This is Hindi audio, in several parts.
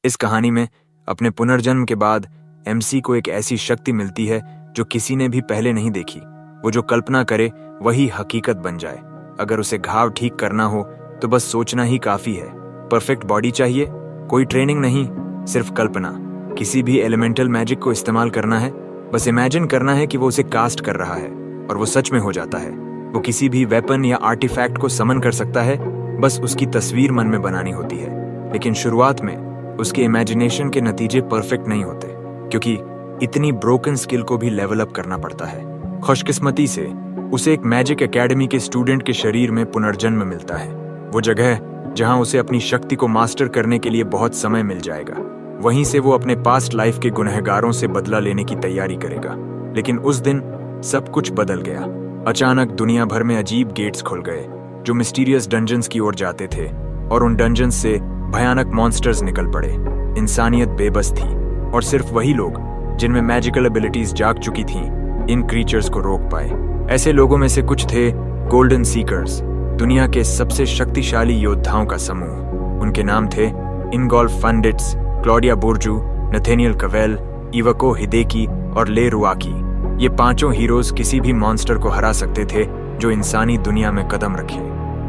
इस कहानी में अपने पुनर्जन्म के बाद एमसी को एक ऐसी शक्ति मिलती है जो किसी ने भी पहले नहीं देखी। वो जो कल्पना करे वही हकीकत बन जाए। अगर उसे घाव ठीक करना हो तो बस सोचना ही काफी है। परफेक्ट बॉडी चाहिए, कोई ट्रेनिंग नहीं, सिर्फ कल्पना। किसी भी एलिमेंटल मैजिक को इस्तेमाल करना है, बस इमेजिन करना है कि वो उसे कास्ट कर रहा है और वो सच में हो जाता है। वो किसी भी वेपन या आर्टिफैक्ट को समन कर सकता है, बस उसकी तस्वीर मन में बनानी होती है। लेकिन शुरुआत में उसके इमेजिनेशन के नतीजे परफेक्ट नहीं होते, क्योंकि इतनी ब्रोकन स्किल को भी लेवल अप करना पड़ता है। खुशकिस्मती से उसे एक मैजिक एकेडमी के स्टूडेंट के शरीर में पुनर्जन्म मिलता है। वो जगह जहां उसे अपनी शक्ति को मास्टर करने के लिए बहुत समय मिल जाएगा। वहीं से वो अपने पास्ट लाइफ के गुनहगारों से बदला लेने की तैयारी करेगा। लेकिन उस दिन सब कुछ बदल गया। अचानक दुनिया भर में अजीब गेट्स खुल गए जो मिस्टीरियस डंजन्स की ओर जाते थे, और उन डंजन्स से भयानक मॉन्स्टर्स निकल पड़े। इंसानियत बेबस थी और सिर्फ वही लोग जिनमें मैजिकल एबिलिटीज जाग चुकी थीं इन क्रीचर्स को रोक पाए। ऐसे लोगों में से कुछ थे गोल्डन सीकर्स, दुनिया के सबसे शक्तिशाली योद्धाओं का समूह। उनके नाम थे इनगोल्फ फंडिट्स, क्लॉडिया बोर्जू, नथेनियल कवेल, इवको हिदेकी और ले रुआकी। ये पांचों हीरोज किसी भी मॉन्स्टर को हरा सकते थे जो इंसानी दुनिया में कदम रखे।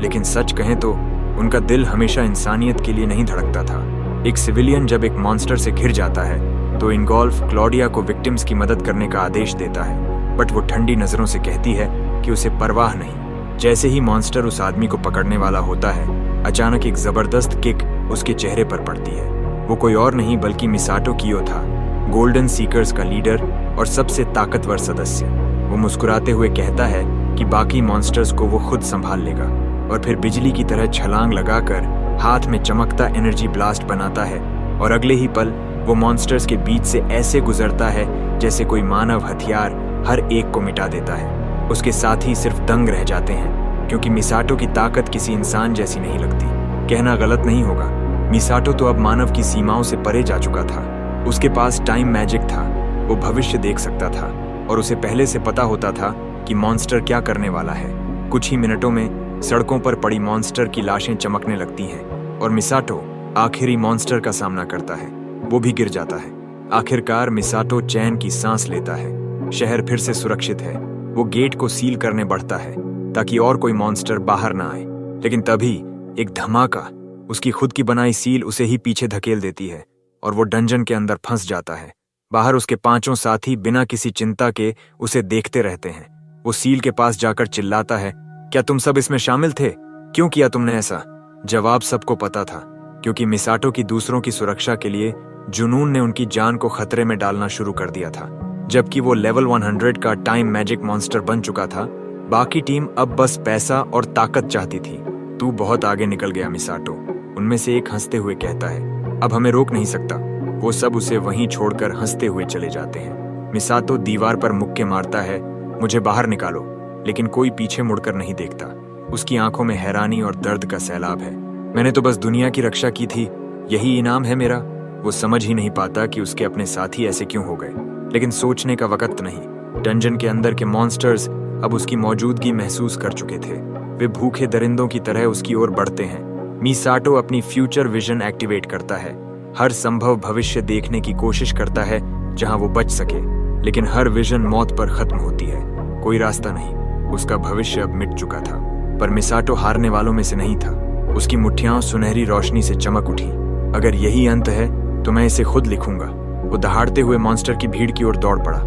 लेकिन सच कहें तो उनका दिल हमेशा इंसानियत के लिए नहीं धड़कता था। एक सिविलियन जब एक मॉन्स्टर से घिर जाता है तो इनगोल्फ क्लॉडिया को विक्टिम्स की मदद करने का आदेश देता है, बट वो ठंडी नजरों से कहती है कि उसे परवाह नहीं। जैसे ही मॉन्स्टर उस आदमी को पकड़ने वाला होता है, अचानक एक जबरदस्त किक उसके चेहरे पर पड़ती है। वो कोई और नहीं बल्कि मिसाटो कियो था, गोल्डन सीकर्स का लीडर और सबसे ताकतवर सदस्य। वो मुस्कुराते हुए कहता है कि बाकी मॉन्स्टर्स को वो खुद संभाल लेगा, और फिर बिजली की तरह छलांग लगाकर हाथ में चमकता एनर्जी ब्लास्ट बनाता है, और अगले ही पल वो मॉन्स्टर्स के बीच से ऐसे गुजरता है जैसे कोई मानव हथियार हर एक को मिटा देता है। उसके साथ ही सिर्फ दंग रह जाते हैं, क्योंकि मिसाटो की ताकत किसी इंसान जैसी नहीं लगती। कहना गलत नहीं होगा, मिसाटो तो अब मानव की सीमाओं से परे जा चुका था। उसके पास टाइम मैजिक था, वो भविष्य देख सकता था, और उसे पहले से पता होता था कि मॉन्स्टर क्या करने वाला है। कुछ ही मिनटों में सड़कों पर पड़ी मॉन्स्टर की लाशें चमकने लगती हैं, और मिसाटो आखिरी मॉन्स्टर का सामना करता है। वो भी गिर जाता है। आखिरकार मिसाटो चैन की सांस लेता है। शहर फिर से सुरक्षित है। वो गेट को सील करने बढ़ता है ताकि और कोई मॉन्स्टर बाहर ना आए। लेकिन तभी एक धमाका, उसकी खुद की बनाई सील उसे ही पीछे धकेल देती है, और वो डंजन के अंदर फंस जाता है। बाहर उसके पांचों साथी बिना किसी चिंता के उसे देखते रहते हैं। वो सील के पास जाकर चिल्लाता है, क्या तुम सब इसमें शामिल थे? क्यों किया तुमने ऐसा? जवाब सबको पता था, क्योंकि मिसाटो की दूसरों की सुरक्षा के लिए जुनून ने उनकी जान को खतरे में डालना शुरू कर दिया था। जबकि वो लेवल 100 का टाइम मैजिक मॉन्स्टर बन चुका था, बाकी टीम अब बस पैसा और ताकत चाहती थी। तू बहुत आगे निकल गया मिसाटो, उनमें से एक हंसते हुए कहता है। अब हमें रोक नहीं सकता। वो सब उसे वहीं छोड़कर हंसते हुए चले जाते हैं। मिसाटो दीवार पर मुक्के मारता है, मुझे बाहर निकालो, लेकिन कोई पीछे मुड़कर नहीं देखता। उसकी आंखों में हैरानी और दर्द का सैलाब है। मैंने तो बस दुनिया की रक्षा की थी, यही इनाम है मेरा? वो समझ ही नहीं पाता कि उसके अपने साथी ऐसे क्यों हो गए, लेकिन सोचने का वक्त नहीं। डंजन के अंदर के मॉन्स्टर्स अब उसकी मौजूदगी महसूस कर चुके थे। वे भूखे दरिंदों की तरह उसकी ओर बढ़ते हैं। मिसाटो अपनी फ्यूचर विजन एक्टिवेट करता है, हर संभव भविष्य देखने की कोशिश करता है जहां वो बच सके, लेकिन हर विजन मौत पर खत्म होती है। कोई रास्ता नहीं, उसका भविष्य अब मिट चुका था। पर मिसाटो हारने वालों में से नहीं था। उसकी मुट्ठियां सुनहरी रोशनी से चमक उठी। अगर यही अंत है तो मैं इसे खुद लिखूंगा। वो दहाड़ते हुए मॉन्स्टर की भीड़ की ओर दौड़ पड़ा,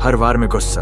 हर वार में गुस्सा,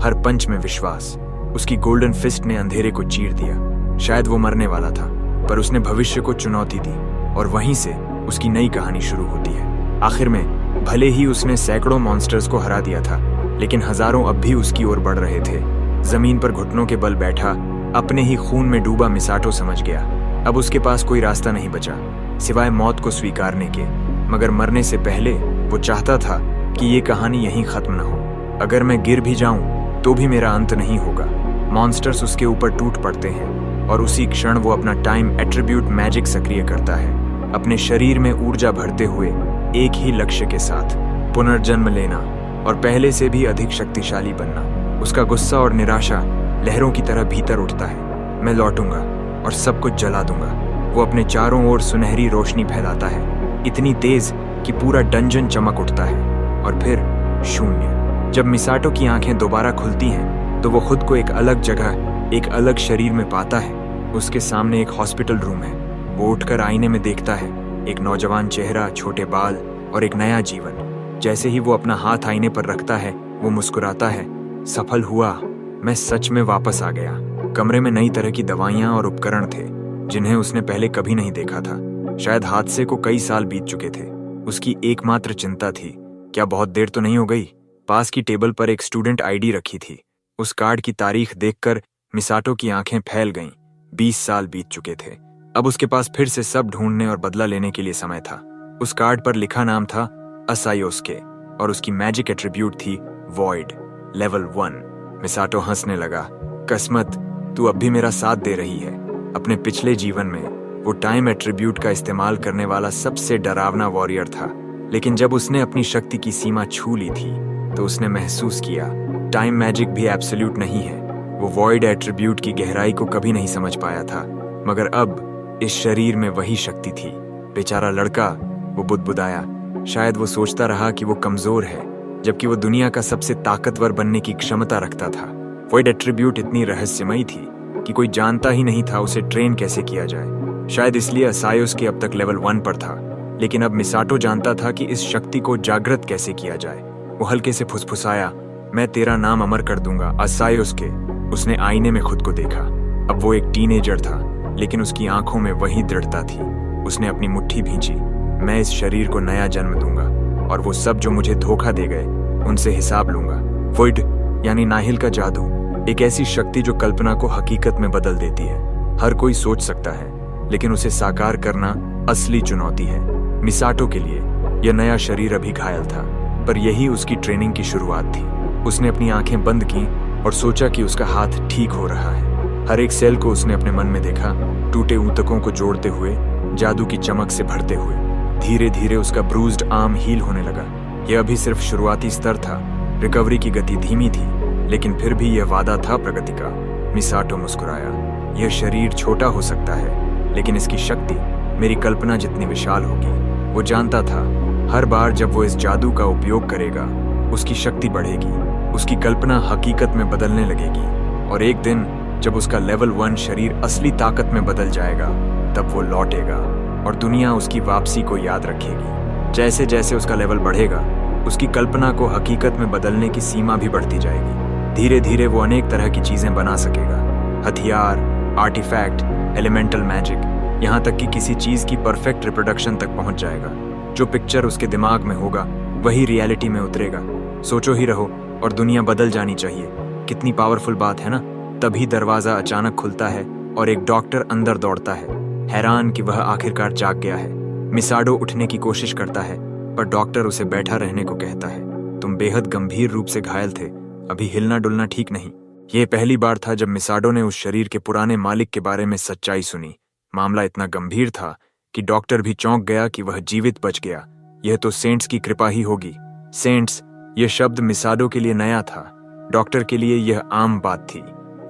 हर पंच में विश्वास। उसकी गोल्डन फिस्ट ने अंधेरे को चीर दिया। शायद वो मरने वाला था, पर उसने भविष्य को चुनौती दी, और वहीं से उसकी नई कहानी शुरू होती है। आखिर में भले ही उसने सैकड़ों मॉन्स्टर्स को हरा दिया था, लेकिन हजारों अब भी उसकी ओर बढ़ रहे थे। जमीन पर घुटनों के बल बैठा, अपने ही खून में डूबा मिसाटो समझ गया, अब उसके पास कोई रास्ता नहीं बचा सिवाय मौत को स्वीकारने के। मगर मरने से पहले वो चाहता था कि ये कहानी यहीं खत्म न हो। अगर मैं गिर भी जाऊं तो भी मेरा अंत नहीं होगा। मॉन्स्टर्स उसके ऊपर टूट पड़ते हैं, और उसी क्षण वो अपना टाइम एट्रीब्यूट मैजिक सक्रिय करता है, अपने शरीर में ऊर्जा भरते हुए एक ही लक्ष्य के साथ, पुनर्जन्म लेना और पहले से भी अधिक शक्तिशाली बनना। उसका गुस्सा और निराशा लहरों की तरह भीतर उठता है। मैं लौटूंगा और सब कुछ जला दूंगा। वो अपने चारों ओर सुनहरी रोशनी फैलाता है, इतनी तेज कि पूरा डंजन चमक उठता है। और फिर शून्य। जब मिसाटो की आंखें दोबारा खुलती हैं तो वो खुद को एक अलग जगह, एक अलग शरीर में पाता है। उसके सामने एक हॉस्पिटल रूम है। वो उठकर आईने में देखता है, एक नौजवान चेहरा, छोटे बाल और एक नया जीवन। जैसे ही वो अपना हाथ आईने पर रखता है, वो मुस्कुराता है। सफल हुआ, मैं सच में वापस आ गया। कमरे में नई तरह की दवाइयां और उपकरण थे जिन्हें उसने पहले कभी नहीं देखा था। शायद हादसे को कई साल बीत चुके थे। उसकी एकमात्र चिंता थी, क्या बहुत देर तो नहीं हो गई? पास की टेबल पर एक स्टूडेंट आईडी रखी थी। उस कार्ड की तारीख देखकर मिसाटो की आंखें फैल गईं। 20 साल बीत चुके थे। अब उसके पास फिर से सब ढूंढने और बदला लेने के लिए समय था। उस कार्ड पर लिखा नाम था असायोस्के और उसकी मैजिक एट्रीब्यूट थी वॉइड, लेवल 1। मिसाटो हंसने लगा। किस्मत, तू अब भी मेरा साथ दे रही है। अपने पिछले जीवन में वो टाइम एट्रीब्यूट का इस्तेमाल करने वाला सबसे डरावना वॉरियर था, लेकिन जब उसने अपनी शक्ति की सीमा छू ली थी तो उसने महसूस किया टाइम मैजिक भी एब्सोल्यूट नहीं है। वो वॉइड एट्रीब्यूट की गहराई को कभी नहीं समझ पाया था, मगर अब इस शरीर में वही शक्ति थी। बेचारा लड़का, वो बुदबुदाया। शायद वो सोचता रहा कि वो कमजोर है, जबकि वो दुनिया का सबसे ताकतवर बनने की क्षमता रखता था। वॉइड एट्रीब्यूट इतनी रहस्यमयी थी कि कोई जानता ही नहीं था उसे ट्रेन कैसे किया जाए। शायद इसलिए असायोस्के अब तक लेवल 1 पर था, लेकिन अब मिसाटो जानता था कि इस शक्ति को जागृत कैसे किया जाए। वो हल्के से फुसफुसाया, मैं तेरा नाम अमर कर दूंगा, असायोस्के। उसने आईने में खुद को देखा। अब वो एक टीनेजर था, लेकिन उसकी आंखों में वही दृढ़ता थी। उसने अपनी मुट्ठी भींची, मैं इस शरीर को नया जन्म दूंगा और वो सब जो मुझे धोखा दे गए उनसे हिसाब लूंगा। वॉइड यानी नाहिल का जादू, एक ऐसी शक्ति जो कल्पना को हकीकत में बदल देती है। हर कोई सोच सकता है, लेकिन उसे साकार करना असली चुनौती है। मिसाटो के लिए यह नया शरीर अभी घायल था, पर यही उसकी ट्रेनिंग की शुरुआत थी। उसने अपनी आंखें बंद की और सोचा कि उसका हाथ ठीक हो रहा है। हर एक सेल को उसने अपने मन में देखा, टूटे ऊतकों को जोड़ते हुए, जादू की चमक से भरते हुए। धीरे धीरे उसका ब्रूज्ड आर्म हील होने लगा। यह अभी सिर्फ शुरुआती स्तर था। रिकवरी की गति धीमी थी, लेकिन फिर भी यह वादा था प्रगति का। मिसाटो मुस्कुराया। यह शरीर छोटा हो सकता है, लेकिन इसकी शक्ति मेरी कल्पना जितनी विशाल होगी। वो जानता था, हर बार जब वो इस जादू का उपयोग करेगा, उसकी शक्ति बढ़ेगी, उसकी कल्पना हकीकत में बदलने लगेगी, और एक दिन जब उसका लेवल 1 शरीर असली ताकत में बदल जाएगा, तब वो लौटेगा और दुनिया उसकी वापसी को याद रखेगी। जैसे जैसे उसका लेवल बढ़ेगा, उसकी कल्पना को हकीकत में बदलने की सीमा भी बढ़ती जाएगी। धीरे धीरे वो अनेक तरह की चीजें बना सकेगा, हथियार, आर्टिफैक्ट, एलिमेंटल मैजिक, यहाँ तक कि किसी चीज की परफेक्ट रिप्रोडक्शन तक पहुंच जाएगा। जो पिक्चर उसके दिमाग में होगा वही रियलिटी में उतरेगा। सोचो ही रहो और दुनिया बदल जानी चाहिए। कितनी पावरफुल बात है ना। तभी दरवाजा अचानक खुलता है और एक डॉक्टर अंदर दौड़ता है, हैरान कि वह आखिरकार जाग गया है। मिसाटो उठने की कोशिश करता है, पर डॉक्टर उसे बैठा रहने को कहता है। तुम बेहद गंभीर रूप से घायल थे, अभी हिलना डुलना ठीक नहीं। यह पहली बार था जब मिसाटो ने उस शरीर के पुराने मालिक के बारे में सच्चाई सुनी। मामला इतना गंभीर था कि डॉक्टर भी चौंक गया कि वह जीवित बच गया। यह तो सेंट्स की कृपा ही होगी। सेंट्स, यह शब्द मिसाटो के लिए नया था। डॉक्टर के लिए यह आम बात थी।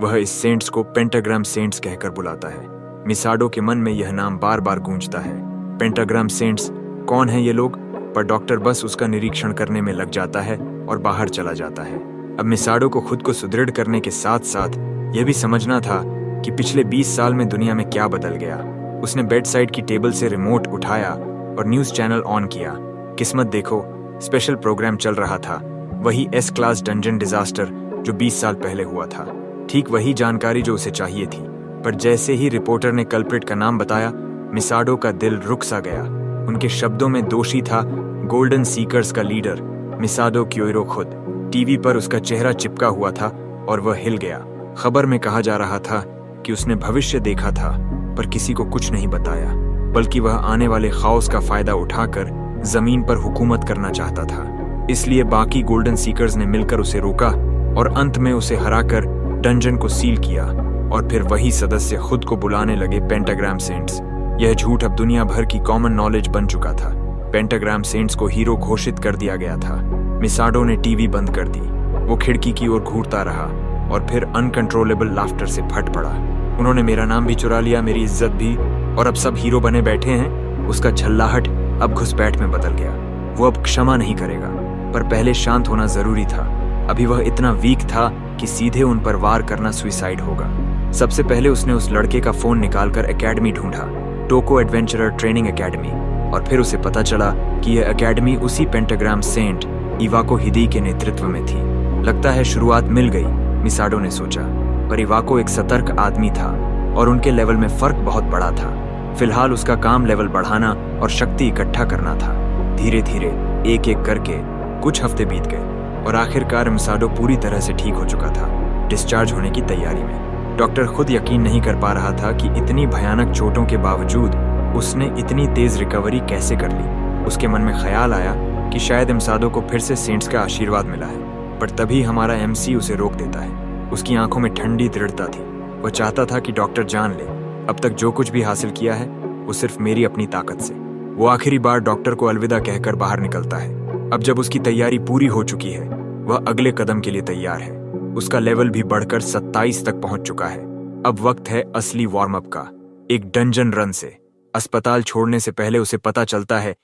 वह इस सेंट्स को पेंटाग्राम सेंट्स कहकर बुलाता है। मिसाटो के मन में यह नाम बार बार गूंजता है। पेंटाग्राम सेंट्स, कौन है ये लोग? पर डॉक्टर बस उसका निरीक्षण करने में लग जाता है और बाहर चला जाता है। अब मिसाटो को खुद को सुदृढ़ करने के साथ साथ यह भी समझना था कि पिछले 20 साल में दुनिया में क्या बदल गया। उसने बेड साइड की टेबल से रिमोट उठाया और न्यूज चैनल ऑन किया। किस्मत देखो, स्पेशल प्रोग्राम चल रहा था। वही एस क्लास डंजन डिजास्टर जो 20 साल पहले हुआ था। ठीक वही जानकारी जो उसे चाहिए थी। पर जैसे ही रिपोर्टर ने कल्प्रिट का नाम बताया, मिसाटो का दिल रुक सा गया। उनके शब्दों में दोषी था गोल्डन सीकर्स का लीडर मिसाटो क्योइरो खुद। टीवी पर उसका चेहरा चिपका हुआ था और वह हिल गया। खबर में कहा जा रहा था कि उसने भविष्य देखा था, पर किसी को कुछ नहीं बताया, बल्कि वह आने वाले खौफ का फायदा उठाकर जमीन पर हुकूमत करना चाहता था। इसलिए बाकी गोल्डन सीकर्स ने मिलकर उसे रोका और अंत में उसे हराकर डंजन को सील किया, और फिर वही सदस्य खुद को बुलाने लगे पेंटाग्राम सेंट्स। यह झूठ अब दुनिया भर की कॉमन नॉलेज बन चुका था। पेंटाग्राम सेंट्स को हीरो घोषित कर दिया गया था। मिसाटो ने टीवी बंद कर दी। वो खिड़की की ओर घूरता रहा और फिर अनकंट्रोलेबल लाफ्टर से फट पड़ा। उन्होंने मेरा नाम भी चुरा लिया, मेरी इज्जत भी, और अब सब हीरो बने बैठे हैं। उसका झल्लाहट अब घुसपैठ में बदल गया। वो अब क्षमा नहीं करेगा, पर पहले शांत होना जरूरी था। अभी वह इतना वीक था कि सीधे उन पर वार करना सुसाइड होगा। सबसे पहले उसने उस लड़के का फोन निकालकर एकेडमी ढूंढा, टोको एडवेंचरर ट्रेनिंग एकेडमी, और फिर उसे पता चला कि यह एकेडमी उसी पेंटाग्राम सेंट इवाको हिदी के नेतृत्व में थी। लगता है शुरुआत मिल गई, मिसाडो ने सोचा, पर इवाको एक सतर्क आदमी था और उनके लेवल में फर्क बहुत बड़ा था। फिलहाल उसका काम लेवल बढ़ाना और शक्ति इकट्ठा करना था। धीरे धीरे एक एक करके कुछ हफ्ते बीत गए और आखिरकार मिसाडो पूरी तरह से ठीक हो चुका था, डिस्चार्ज होने की तैयारी में। डॉक्टर खुद यकीन नहीं कर पा रहा था कि इतनी भयानक चोटों के बावजूद उसने इतनी तेज रिकवरी कैसे कर ली। उसके मन में ख्याल आया कि शायद मिसाडो को फिर से सेंट्स का आशीर्वाद मिला है, पर तभी हमारा एमसी उसे रोक देता है। उसकी आंखों में ठंडी दृढ़ता थी। वह चाहता था कि डॉक्टर जान ले, अब तक जो कुछ भी हासिल किया है वो सिर्फ मेरी अपनी ताकत से। वो आखिरी बार डॉक्टर को अलविदा कहकर बाहर निकलता है। अब जब उसकी तैयारी पूरी हो चुकी है, वह अगले कदम के लिए तैयार है। उसका लेवल भी बढ़कर 27 तक पहुंच चुका है। अब वक्त है असली वार्म अप का, एक डंजन रन से। अस्पताल छोड़ने से पहले उसे पता चलता है